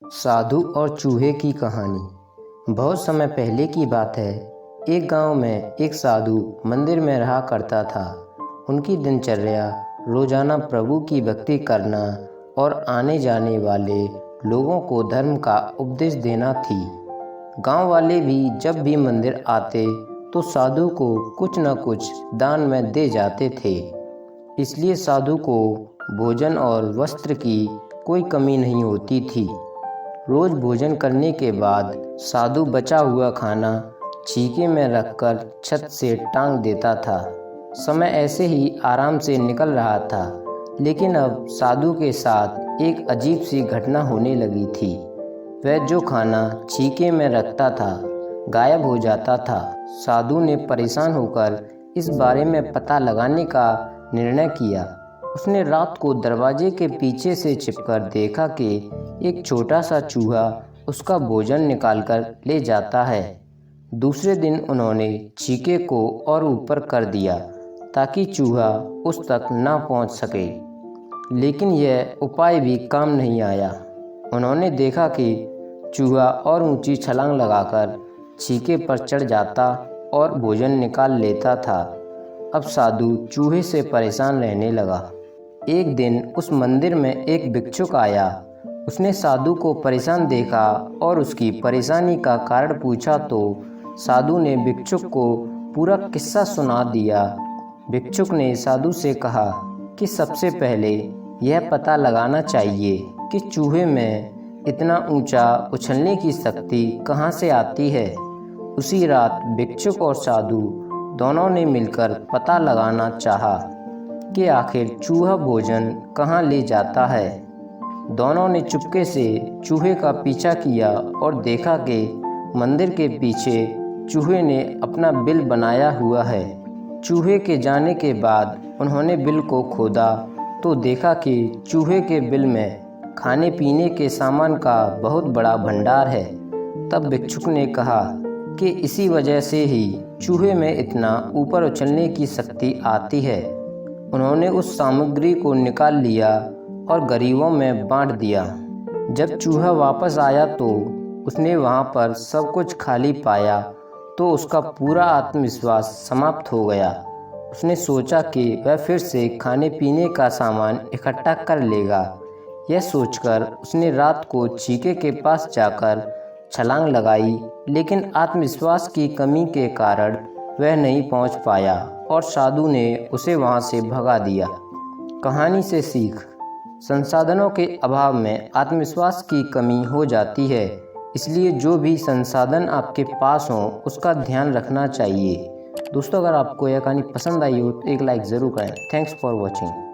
साधु और चूहे की कहानी। बहुत समय पहले की बात है। एक गांव में एक साधु मंदिर में रहा करता था। उनकी दिनचर्या रोजाना प्रभु की भक्ति करना और आने जाने वाले लोगों को धर्म का उपदेश देना थी। गांव वाले भी जब भी मंदिर आते तो साधु को कुछ न कुछ दान में दे जाते थे। इसलिए साधु को भोजन और वस्त्र की कोई कमी नहीं होती थी। रोज भोजन करने के बाद साधु बचा हुआ खाना छीके में रखकर छत से टांग देता था। समय ऐसे ही आराम से निकल रहा था, लेकिन अब साधु के साथ एक अजीब सी घटना होने लगी थी। वह जो खाना छीके में रखता था गायब हो जाता था। साधु ने परेशान होकर इस बारे में पता लगाने का निर्णय किया। उसने रात को दरवाजे के पीछे से छिपकर देखा कि एक छोटा सा चूहा उसका भोजन निकालकर ले जाता है। दूसरे दिन उन्होंने छीके को और ऊपर कर दिया ताकि चूहा उस तक ना पहुंच सके, लेकिन यह उपाय भी काम नहीं आया। उन्होंने देखा कि चूहा और ऊंची छलांग लगाकर छीके पर चढ़ जाता और भोजन निकाल लेता था। अब साधु चूहे से परेशान रहने लगा। एक दिन उस मंदिर में एक भिक्षुक आया। उसने साधु को परेशान देखा और उसकी परेशानी का कारण पूछा तो साधु ने भिक्षुक को पूरा किस्सा सुना दिया। भिक्षुक ने साधु से कहा कि सबसे पहले यह पता लगाना चाहिए कि चूहे में इतना ऊंचा उछलने की शक्ति कहाँ से आती है। उसी रात भिक्षुक और साधु दोनों ने मिलकर पता लगाना चाहा कि आखिर चूहा भोजन कहाँ ले जाता है। दोनों ने चुपके से चूहे का पीछा किया और देखा कि मंदिर के पीछे चूहे ने अपना बिल बनाया हुआ है। चूहे के जाने के बाद उन्होंने बिल को खोदा तो देखा कि चूहे के बिल में खाने पीने के सामान का बहुत बड़ा भंडार है। तब भिक्षुक ने कहा कि इसी वजह से ही चूहे में इतना ऊपर उछलने की शक्ति आती है। उन्होंने उस सामग्री को निकाल लिया और गरीबों में बांट दिया। जब चूहा वापस आया तो उसने वहां पर सब कुछ खाली पाया तो उसका पूरा आत्मविश्वास समाप्त हो गया। उसने सोचा कि वह फिर से खाने पीने का सामान इकट्ठा कर लेगा। यह सोचकर उसने रात को छीके के पास जाकर छलांग लगाई, लेकिन आत्मविश्वास की कमी के कारण वह नहीं पहुंच पाया और साधु ने उसे वहां से भगा दिया। कहानी से सीख: संसाधनों के अभाव में आत्मविश्वास की कमी हो जाती है, इसलिए जो भी संसाधन आपके पास हों उसका ध्यान रखना चाहिए। दोस्तों, अगर आपको यह कहानी पसंद आई हो तो एक लाइक ज़रूर करें। Thanks for watching.